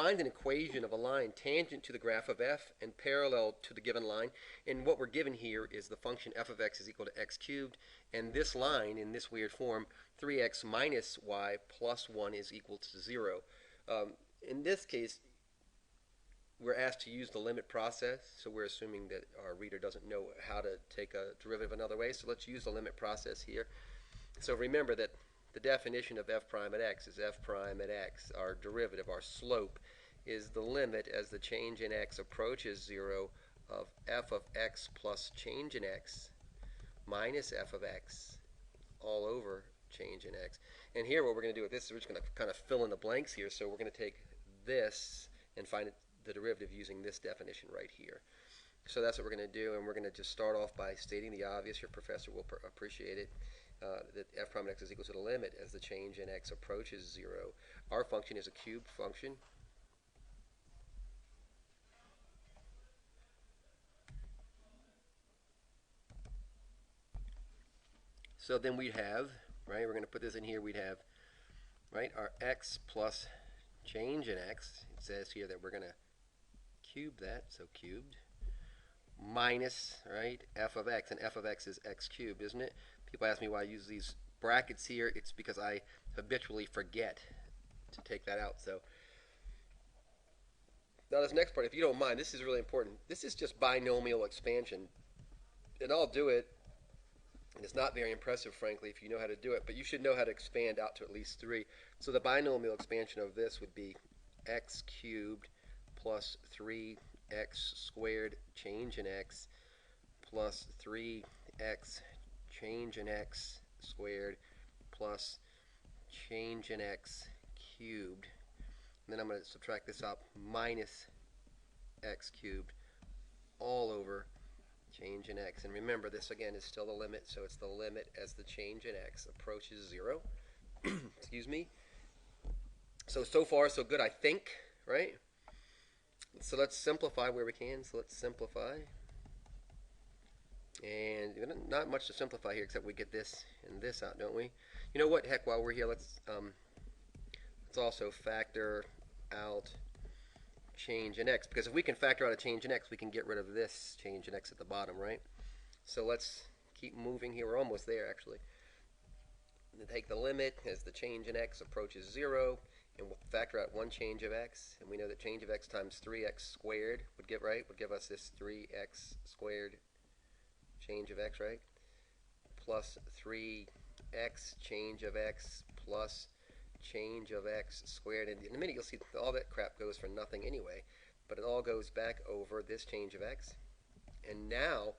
find an equation of a line tangent to the graph of f and parallel to the given line. And what we're given here is the function f of x is equal to x cubed. And this line, in this weird form, 3x minus y plus 1 is equal to 0. In this case, we're asked to use the limit process, so we're assuming that our reader doesn't know how to take a derivative another way, so let's use the limit process here. So remember that the definition of f prime at x is f prime at x. Our derivative, our slope, is the limit as the change in x approaches 0 of f of x plus change in x minus f of x all over change in x. And here what we're going to do with this is we're just going to kind of fill in the blanks here, so we're going to take this and find the derivative using this definition right here. So that's what we're going to do, and we're going to just start off by stating the obvious. Your professor will appreciate it, that f prime x is equal to the limit as the change in x approaches 0. Our function is a cubed function. So then we'd have, right, we're going to put this in here, we'd have, right, our x plus change in x. It says here that we're going to cube that, so cubed, minus, right, f of x, and f of x is x cubed, isn't it? People ask me why I use these brackets here. It's because I habitually forget to take that out. So now this next part, if you don't mind, this is really important. This is just binomial expansion, and I'll do it. And it's not very impressive, frankly, if you know how to do it, but you should know how to expand out to at least 3. So the binomial expansion of this would be x cubed plus 3x squared change in x plus 3x change in x squared plus change in x cubed. And then I'm going to subtract this out, minus x cubed all over change in x. And remember, this again is still the limit, so it's the limit as the change in x approaches 0. Excuse me. So far so good, I think, right? So let's simplify where we can. So let's simplify. And not much to simplify here except we get this and this out, don't we? You know what? Heck, while we're here, let's also factor out change in x, because if we can factor out a change in x, we can get rid of this change in x at the bottom, right? So let's keep moving here. We're almost there, actually. And take the limit as the change in x approaches 0, and we'll factor out one change of x, and we know that change of x times 3x squared would give us this 3x squared change of x, right? Plus 3x change of x plus change of x squared. And in a minute you'll see all that crap goes for nothing anyway, but it all goes back over this change of x. And now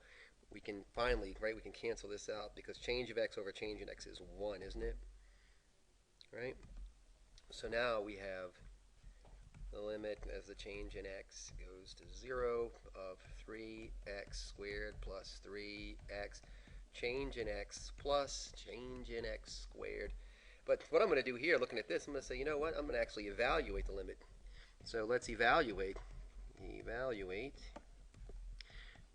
we can finally, right, we can cancel this out, because change of x over change in x is 1, isn't it? Right? So now we have the limit as the change in x goes to 0 of 3x squared plus 3x change in x plus change in x squared. But what I'm going to do here, looking at this, I'm going to say, you know what, I'm going to actually evaluate the limit. So let's evaluate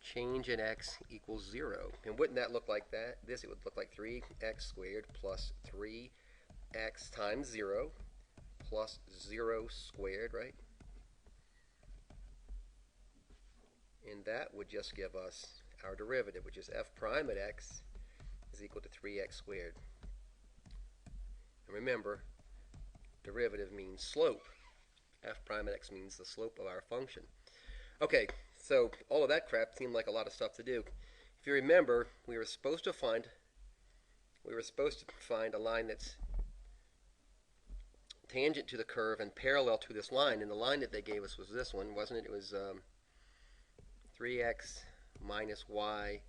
change in x equals 0. And wouldn't that look like that? This, it would look like 3x squared plus 3x times 0 plus 0 squared, right? And that would just give us our derivative, which is f prime at x is equal to 3x squared. And remember, derivative means slope. F prime at x means the slope of our function. Okay, so all of that crap seemed like a lot of stuff to do. If you remember, we were supposed to find a line that's tangent to the curve and parallel to this line, and the line that they gave us was this one, wasn't it? It was 3x minus y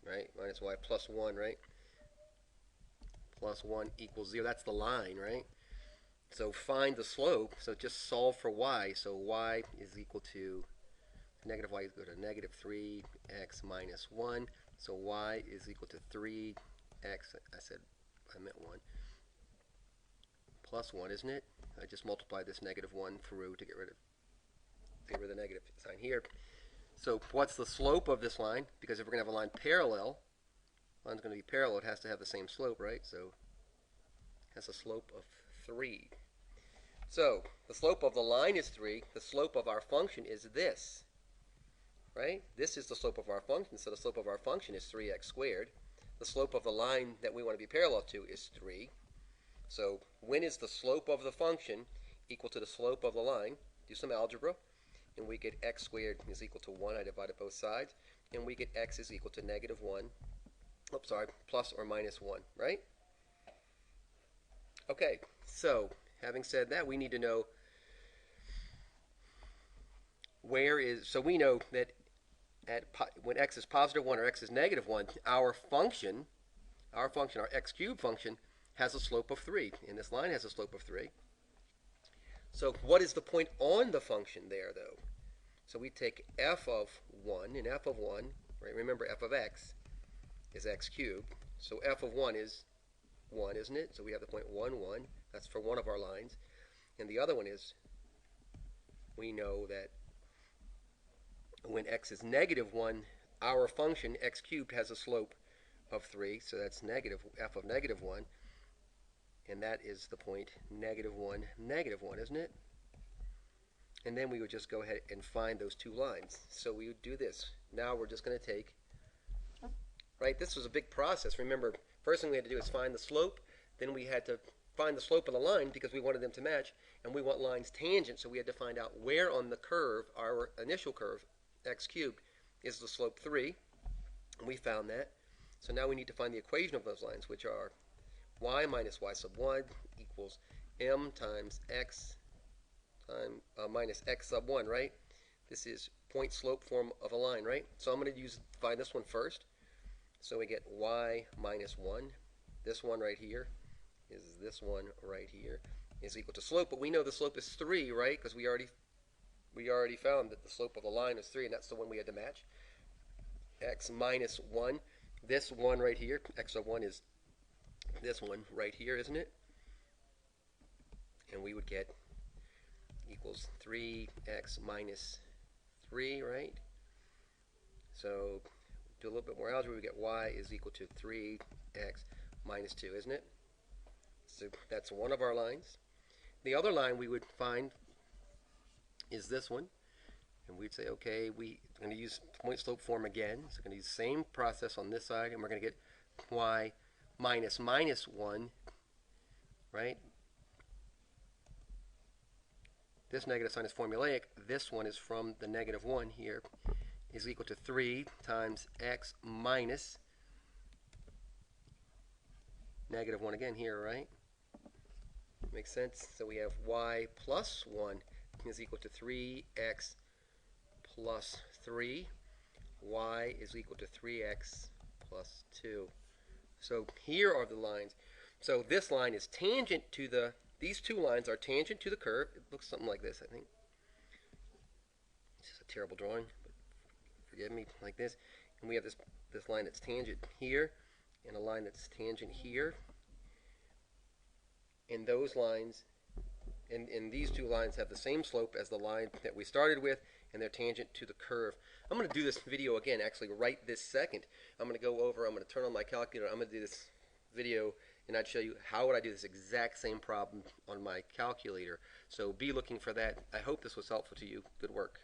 right, minus y plus 1, right? Plus 1 equals 0. That's the line, right? So find the slope. So just solve for y. So y is equal to negative y is equal to negative 3x minus 1. So y is equal to 3x. I meant 1. Plus 1, isn't it? I just multiplied this negative 1 through to get rid of the negative sign here. So what's the slope of this line? Because if we're going to have a line parallel line's going to be parallel, it has to have the same slope, right? So it has a slope of 3. So the slope of the line is 3. The slope of our function is this, right? This is the slope of our function, so the slope of our function is 3x squared. The slope of the line that we want to be parallel to is 3. So when is the slope of the function equal to the slope of the line? Do some algebra, and we get x squared is equal to 1. I divided both sides, and we get x is equal to negative 1. Oops, sorry, plus or minus 1, right? Okay, so having said that, we need to know where is, so we know that when x is positive 1 or x is negative 1, our function, our x cubed function, has a slope of 3, and this line has a slope of 3. So what is the point on the function there, though? So we take f of 1, and f of 1, right, remember f of x is x cubed, so f of 1 is 1, isn't it? So we have the point 1, 1. That's for one of our lines. And the other one is, we know that when x is negative 1, our function x cubed has a slope of 3, so that's negative f of negative 1. And that is the point negative 1, isn't it? And then we would just go ahead and find those two lines. So we would do this. Now we're just going to take, right, this was a big process. Remember, first thing we had to do is find the slope. Then we had to find the slope of the line because we wanted them to match. And we want lines tangent, so we had to find out where on the curve, our initial curve, x cubed, is the slope 3. And we found that. So now we need to find the equation of those lines, which are y minus y sub 1 equals m times x minus x sub 1, right? This is point slope form of a line, right? So I'm going to find this one first. So we get y minus 1. This one right here is this one right here is equal to slope, but we know the slope is 3, right? Because we already found that the slope of the line is 3, and that's the one we had to match. X minus 1. This one right here, x sub 1 is this one right here, isn't it? And we would get equals 3x minus 3, right? So do a little bit more algebra, we get y is equal to 3x minus 2, isn't it? So that's one of our lines. The other line we would find is this one. And we'd say, okay, we're going to use point slope form again. So we're going to use the same process on this side, and we're going to get y minus 1, right? This negative sign is formulaic. This one is from the negative 1 here, is equal to 3 times x minus negative 1 again here, right? Makes sense? So we have y plus 1 is equal to 3x plus 3. Y is equal to 3x plus 2. So here are the lines. So this line is tangent to these two lines are tangent to the curve. It looks something like this, I think. It's just a terrible drawing, but forgive me, like this. And we have this line that's tangent here, and a line that's tangent here. And those lines, and these two lines have the same slope as the line that we started with, and they're tangent to the curve. I'm going to do this video again, actually, right this second. I'm going to go over, I'm going to turn on my calculator, I'm going to do this video, and I'd show you how would I do this exact same problem on my calculator. So be looking for that. I hope this was helpful to you. Good work.